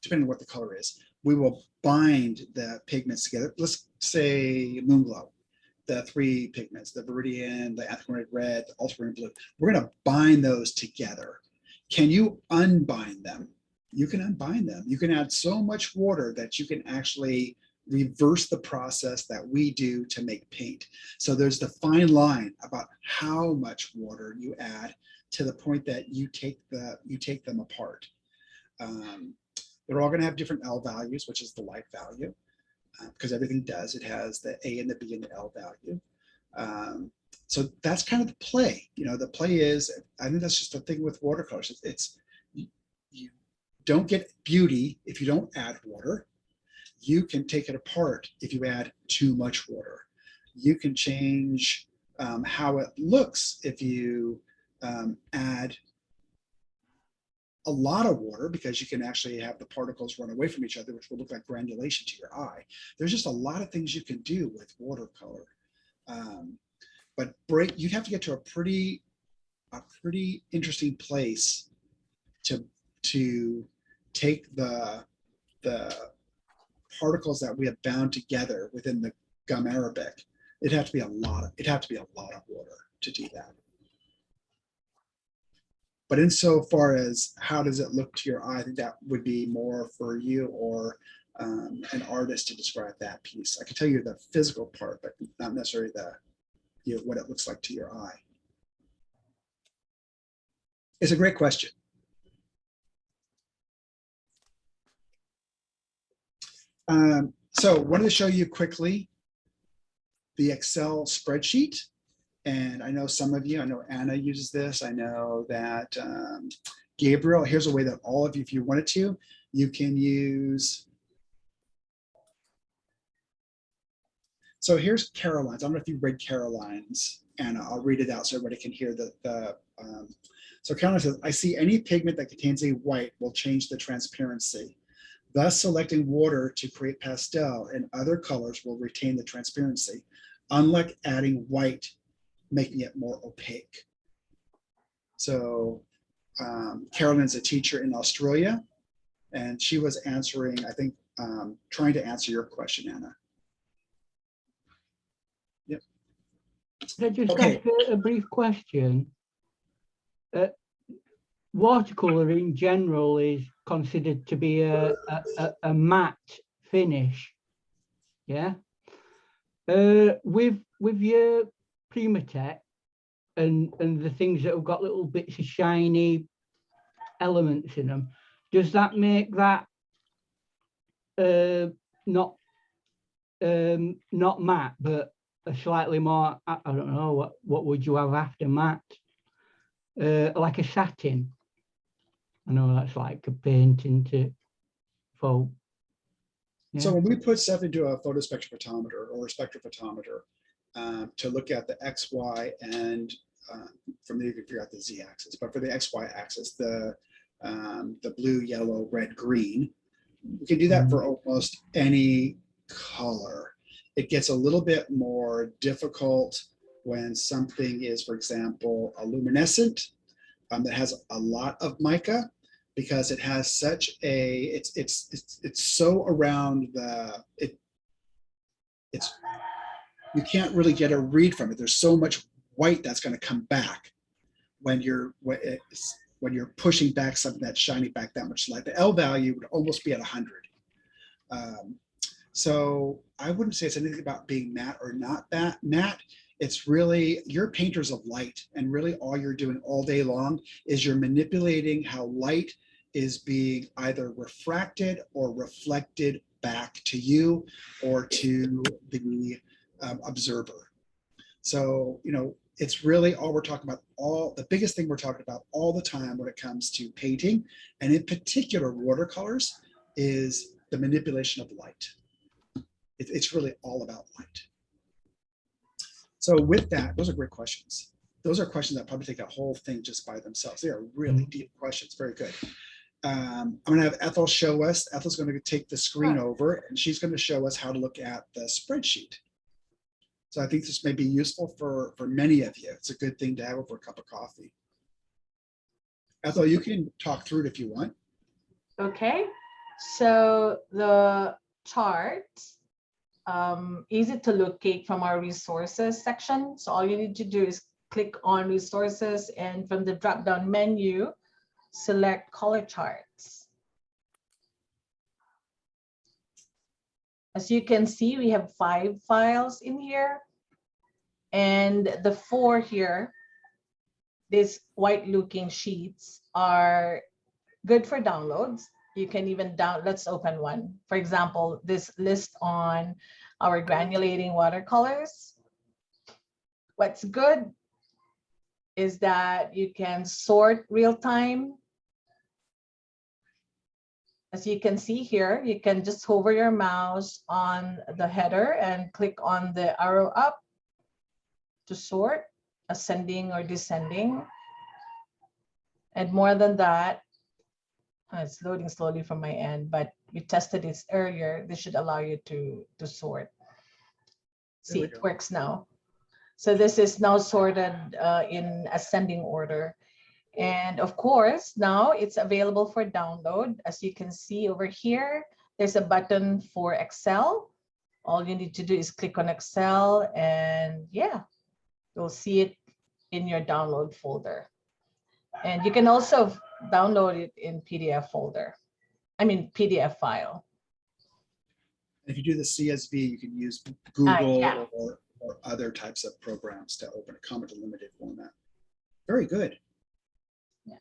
depending on what the color is, we will bind the pigments together. Let's say Moonglow, the three pigments, the Viridian, the Anthraquinite red, the ultramarine blue. We're going to bind those together. Can you unbind them? You can unbind them. You can add so much water that you can actually reverse the process that we do to make paint. So there's the fine line about how much water you add to the point that you take them apart. They're all going to have different L values, which is the light value, because everything does. It has the A and the B and the L value. So that's kind of the play. You know, the play is, I think that's just the thing with watercolors. You don't get beauty if you don't add water. You can take it apart if you add too much water. You can change how it looks if you add a lot of water, because you can actually have the particles run away from each other, which will look like granulation to your eye. There's just a lot of things you can do with watercolor. But you'd have to get to a pretty interesting place to take the particles that we have bound together within the gum arabic. It'd have to be a lot of water to do that. But insofar as how does it look to your eye, I think that would be more for you or an artist to describe that piece. I can tell you the physical part, but not necessarily what it looks like to your eye. It's a great question. So wanted to show you quickly the Excel spreadsheet. And I know some of you, I know Anna uses this. I know that Gabriel, here's a way that all of you, if you wanted to, you can use. So here's Caroline's. I don't know if you read Caroline's, Anna. I'll read it out so everybody can hear so Caroline says, I see any pigment that contains a white will change the transparency. Thus, selecting water to create pastel and other colors will retain the transparency, unlike adding white, making it more opaque. So Caroline's a teacher in Australia, and she was answering, I think, trying to answer your question, Anna. Yep. Can I just Okay. ask a brief question? Watercolor in general is considered to be a matte finish. Yeah. With your Primatech and the things that have got little bits of shiny elements in them, does that make that not matte, but a slightly more, I don't know, what would you have after matte? Like a satin. I know that's like a paint into faux. Yeah. So when we put stuff into a photospectrophotometer or a spectrophotometer to look at the X, Y, and from there you can figure out the Z axis, but for the X, Y axis, the blue, yellow, red, green, we can do that for almost any color. It gets a little bit more difficult when something is, for example, a luminescent that has a lot of mica, because it has such a, it's so around you can't really get a read from it. There's so much white that's going to come back when you're pushing back something that's shining back that much light. The L value would almost be at 100. So I wouldn't say it's anything about being matte or not matte. It's really, you're painters of light, and really all you're doing all day long is you're manipulating how light is being either refracted or reflected back to you or to the observer. So, you know, it's really all we're talking about, the biggest thing we're talking about all the time when it comes to painting, and in particular watercolors, is the manipulation of light. It's really all about light. So with that, those are great questions. Those are questions that probably take a whole thing just by themselves. They are really deep questions. Very good. I'm going to have Ethel show us. Ethel's going to take the screen over, and she's going to show us how to look at the spreadsheet. So I think this may be useful for many of you. It's a good thing to have over a cup of coffee. Ethel, you can talk through it if you want. Okay, so the chart, easy to locate from our resources section. So all you need to do is click on resources, and from the drop-down menu, select color charts. As you can see, we have 5 files in here, and the 4 here, these white looking sheets, are good for downloads. You can even let's open one. For example, this list on our granulating watercolors. What's good is that you can sort real time. As you can see here, you can just hover your mouse on the header and click on the arrow up to sort, ascending or descending. And more than that, it's loading slowly from my end, but we tested this earlier. This should allow you to sort. See, it works now. So this is now sorted in ascending order. And of course, now it's available for download. As you can see over here, there's a button for Excel. All you need to do is click on Excel, and yeah, you'll see it in your download folder. And you can also download it in PDF folder. I mean, PDF file. If you do the CSV, you can use Google yeah. or other types of programs to open a comment limited format. Very good. Yeah.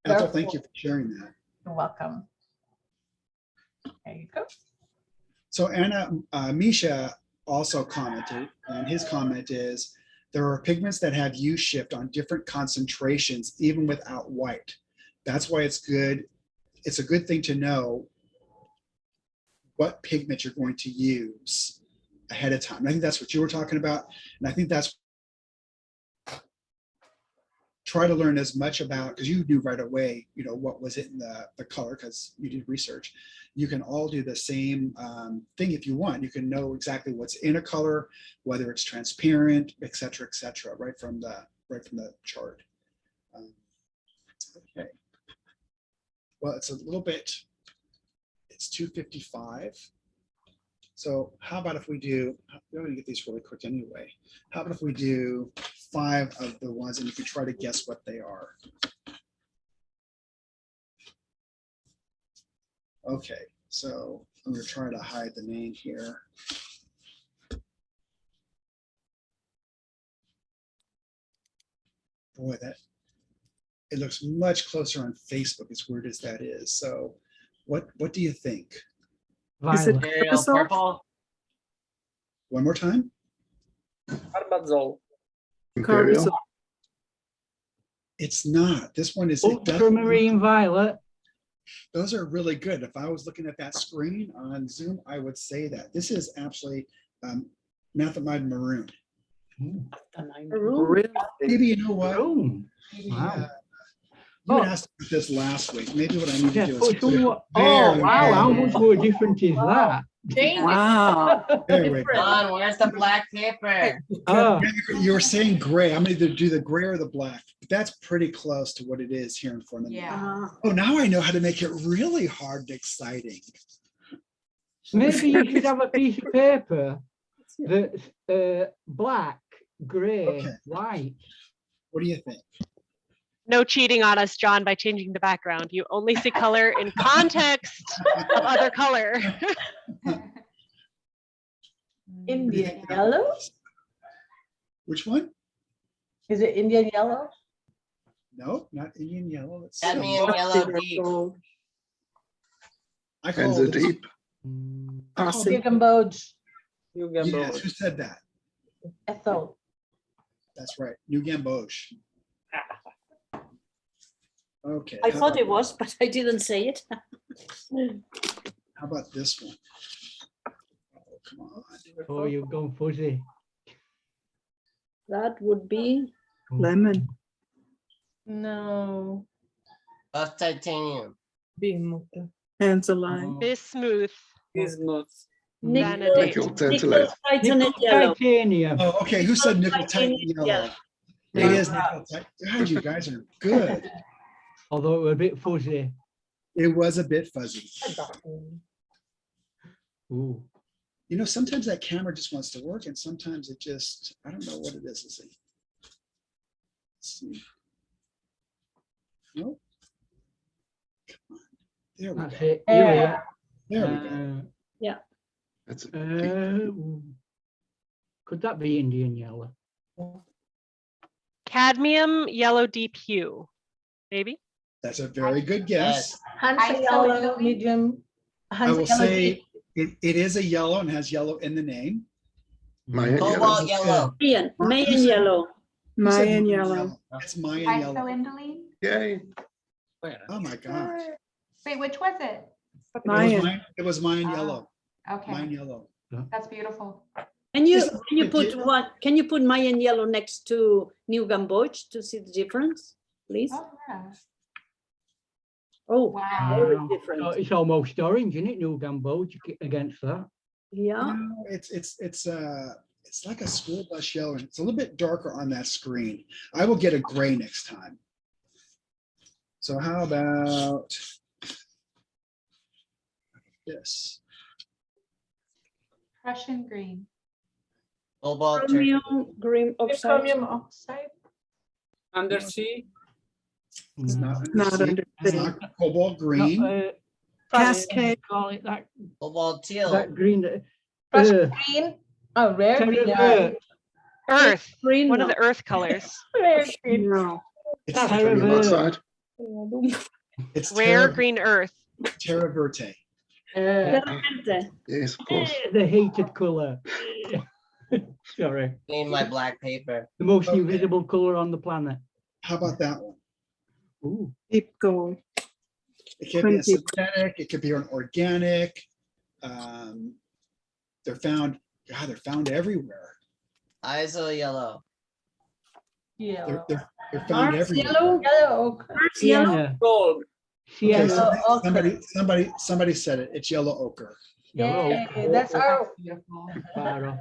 Ethel, thank you for sharing that. You're welcome. There you go. So Anna, Misha also commented, and his comment is, There are pigments that have use shift on different concentrations, even without white. That's why it's good. It's a good thing to know what pigment you're going to use ahead of time. I think that's what you were talking about. And I think that's try to learn as much about, because you knew right away, you know, what was it in the color, because you did research. You can all do the same thing if you want. You can know exactly what's in a color, whether it's transparent, et cetera, right from the chart. Okay. Well, it's a little bit, it's 2:55. So how about if we do, we're going to get these really quick anyway. How about if we do 5 of the ones and you can try to guess what they are. Okay, so I'm going to try to hide the name here. Boy, it looks much closer on Facebook, as weird as that is. So what do you think? Is it Violet. Ariel, Aerosol? purple. One more time? Carbazole. Imperial. Carbazole. It's not. This one is, it doesn't- Ultramarine violet. those are really good. If I was looking at that screen on Zoom, I would say that. This is actually naphthalene maroon. Really? Maybe you know what? Maroon. Maybe, Wow. you had Oh. asked about this last week. Maybe what I need to Yeah, do is put put it some, oh, very, wow, how very- much more different is that? Wow. there we go. John, where's the black paper? Oh, You were saying gray. I'm gonna either do the gray or the black. But that's pretty close to what it is here in front of me. Oh, now I know how to make it really hard and exciting. maybe you should have a piece of paper that's black, grey, Okay. white. What do you think? No cheating on us, John, by changing the background. You only see color in context of other color. Indian yellow? Which one? Is it Indian yellow? No, not Indian yellow. Let's That see. means yellow deep. I call Kenza this- deep. Awesome. Cambodge, You gamble. Yes, who said that? Ethel. That's right, New Gamboge. Okay. I how thought about- it was, but I didn't say it. How about this one? Oh, come on. Oh, you've gone fuzzy. That would be, Lemon. No. Of titanium. Anzaline. Bismuth. Bismuth. Vanadate. Nickel tantalate. titanate yellow. Titanium. Oh, okay, who said nickel titan Titanium yellow? yellow. It is nickel titan. God, you guys are good. Although it was a bit fuzzy. It was a bit fuzzy. Ooh. You know, sometimes that camera just wants to work and sometimes it just, I don't know what it is. Let's see. Nope. Come on. There we That's go. it. Yeah. There we go. That's a Could that be Indian yellow? Cadmium yellow deep hue. Maybe? That's a very good guess. Hansa yellow, medium. I will Hansa yellow say deep. it is a yellow and has yellow in the name. Mayan Cobalt yellow. yellow. Mayan, Mayan Who said- yellow. who said Mayan yellow. It's Mayan yellow. Isoindoline? Yay. Oh my gosh. Wait, which was it? Mayan. It was Mayan Oh, yellow. Mayan Okay, yellow. that's beautiful. Can you, Is- can you put one, can you put Mayan yellow next to New Gamboge to see the difference, please? Oh, yeah. Oh, Wow. very Oh, different. it's almost orange, isn't it? New Gamboge against that. Yeah, No, it's like a school bus yellow. and It's a little bit darker on that screen. I will get a gray next time. So how about this? Prussian green. Cobalt turquoise. chromium green oxide. Chromium oxide. Undersea. It's not Not undersea. It's undersea. not cobalt Not, green. Cascade. Call it that, Cobalt teal. that green. Prussian green. Oh, rare Terra green. vert. Earth. Green, One no. of the earth colors. Rare green. No. It's Terra terra, Titanium vert. oxide. it's Rare terra, green earth. terra verte. Terra verde. Yes, of course. The hated colour. Sorry. In my black paper. The most Okay. invisible color on the planet. How about that one? Ooh. Deep gold. It could be a Couldn't be- synthetic, it could be an organic. They're found, God, they're found everywhere. ISO yellow. Yellow. They're found Mars everywhere. Yellow, yellow. Sienna. Gold. Okay, Sienna. somebody said it. It's yellow ochre. Yellow. Yay, that's our, Beautiful. Far off.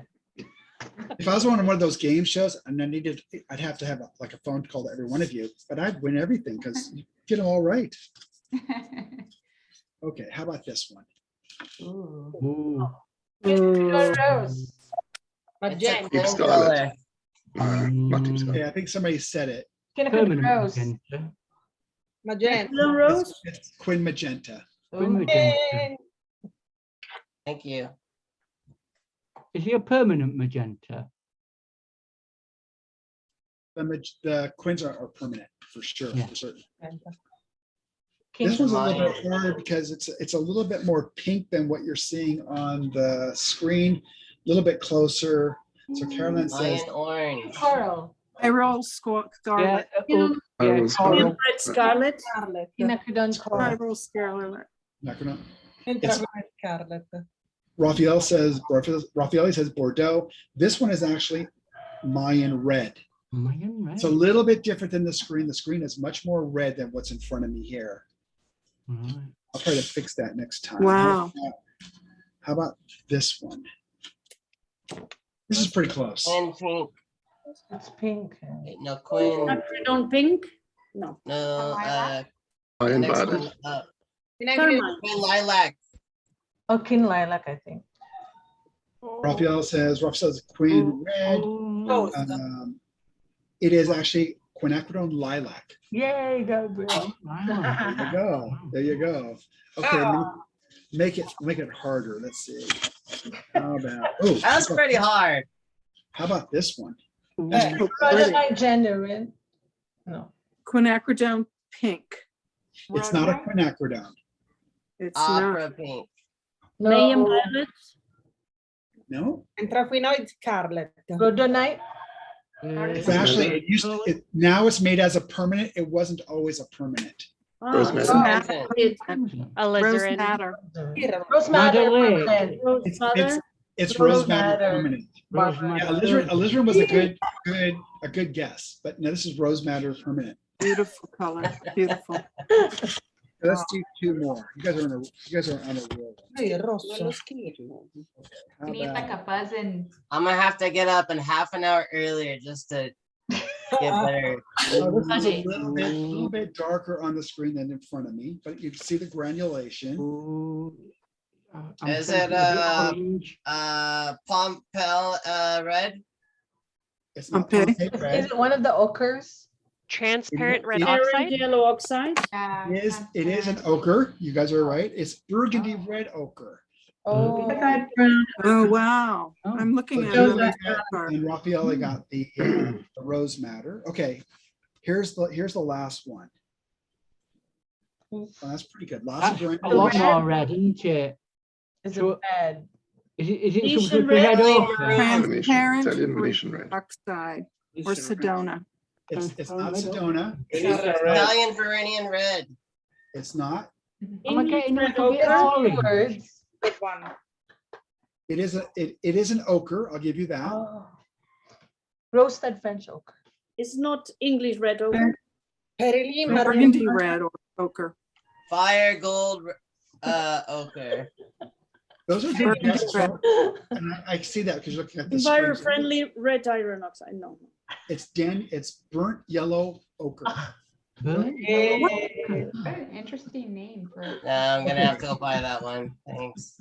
If I was on one of those game shows and I'd have to have like a phone call to every one of you, but I'd win everything because you get them all right. Okay, how about this one? Ooh. rose. It's a Deep clean scarlet. color. Not deep scarlet. Okay, I think somebody said it. Permanent Rose. magenta. Magenta. It's Quinn Magenta. Queen magenta. Thank you. Is he a permanent magenta? The Quins are permanent for sure, Yeah. for certain. King This one's a little Lion. bit harder because it's a little bit more pink than what you're seeing on the screen, a little bit closer. So Carolyn says, Lion orange. Coral. Spiral Yeah. scarlet. Oh, yeah. Rose Coral. scarlet. Red scarlet. Quinacridone coral. Spiral scarlet. not gonna, it's- Raphael says Bordeaux. This one is actually Mayan red. Mayan red. It's a little bit different than the screen. The screen is much more red than what's in front of me here. Right. I'll try to fix that next time. Wow. How about this one? This is pretty close. Quinn pink. It's pink. Wait, no, Quinn. Acridone pink? No. No, Iron next violet. one up. Carmine. Quinn lilac. Oh, kin lilac, I think. Raphael says Queen red. Oh, It is actually quinacridone lilac. Yay, Gabriel. There wow. you go. There you go. Okay, make it harder. Let's see. How about, oh, That was pretty hard. how about this one? That's so pretty. Rhodonite genuine. No. Quinacridone pink. It's not a quinacridone. It's not. Opera pink. Mayhem No. violet. No, Rhodonite. it's actually, now it's made as a permanent. It wasn't always a permanent. Rose Oh, madder. Crimson. Rose Alizarin. madder. Rose madder. Madeleine. permanent. It's Rose rose madder madder. permanent. Rose Yeah, madder. alizarin was a good guess, but no, this is rose madder permanent. Beautiful color. Beautiful. Let's do two more. You guys are on a roll. How We need like about- a buzz and I'm gonna have to get up in half an hour earlier just to get better. Oh, this is a little bit darker on the screen than in front of me, but you can see the granulation. Ooh. I'm Is thinking it, of orange. Pompel red. It's not Okay. Pompeii Is red. it one of the ochres? Transparent red It- oxide. Yellow oxide. It is an ochre. You guys are right. It's burgundy red ochre. Oh, Oh, wow. Oh. I'm looking at Julie it. got- And Raffaele got the rose madder. Okay, here's the last one. Oh, that's pretty good. Lots of That's a lot granulation. more red, isn't it? is So- it red? Is it Venetian something for red, red ochre? Venetian, Transparent Italian or Venetian red. oxide or Sedona. It's not Sedona. Italian Verenian red. It's not. Am I getting English a little bit red ochre. orange? Words. It is an ochre. I'll give you that. Oh. Roasted French ochre. It's not English red ochre. Burgundy red or ochre. Fire gold ochre. Those are good Burgundy guesses. red. And I see that because you're looking at the screen. Enviro-friendly red iron oxide. No. It's burnt yellow ochre. Burnt what an interesting name for. No, I'm gonna have to go buy that one. Thanks.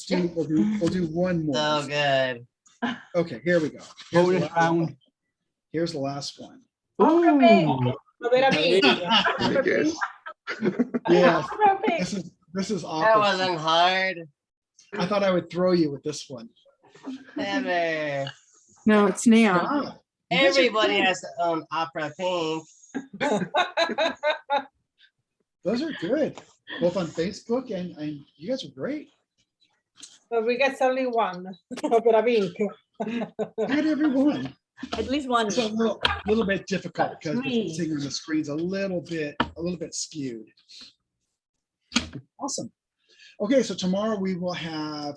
We'll do one more. So good. Okay, here we go. Here's the bonus last round. one. Here's the last one. Ochre pink. Good guess. Yeah, Ochre pink. this is That awful. wasn't hard. I thought I would throw you with this one. Never. No, it's neon. Wow, you guys are Everybody good. has to own opera pink. Those are good, both on Facebook and you guys are great. But we get only one. Opera pink. Not everyone. At least one. It's a little bit difficult because Three. the seeing on the screen's a little bit skewed. Awesome. Okay, so tomorrow we will have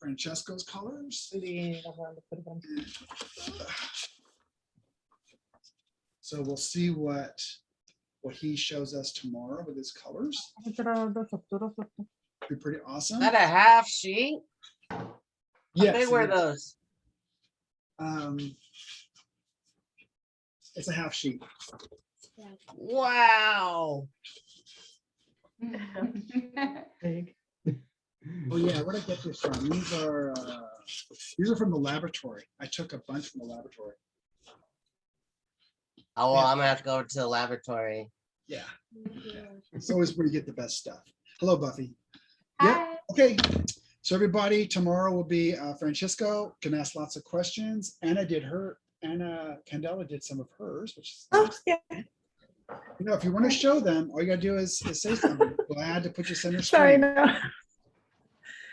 Francesco's colors. So we'll see what he shows us tomorrow with his colors. Be pretty awesome. Is that a half sheet? How Yes, big were it is. those? It's a half sheet. Wow. Oh yeah, where'd I get this from? These are from the laboratory. I took a bunch from the laboratory. Oh, well, Yeah. I'm gonna have to go over to the laboratory. Yeah. It's always where you get the best stuff. Hello, Buffy. Hi. Yep. Okay. So everybody, tomorrow will be Francesco can ask lots of questions. Anna Candela did some of hers, which is Oh, nice. yeah. You know, if you want to show them, all you gotta do is say something. Glad to put you center Sorry, screen. no.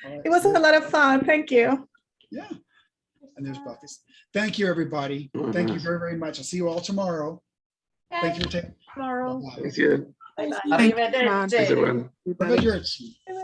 All right. It was a lot of fun. Thank you. Yeah. And there's Buffy's. Thank you, everybody. Thank you very, very much. I'll see you all tomorrow. Thank you for taking. Tomorrow. Bye-bye. Thank you. Bye-bye. Thank Arrivederci. you, Ron. Everyone. Good.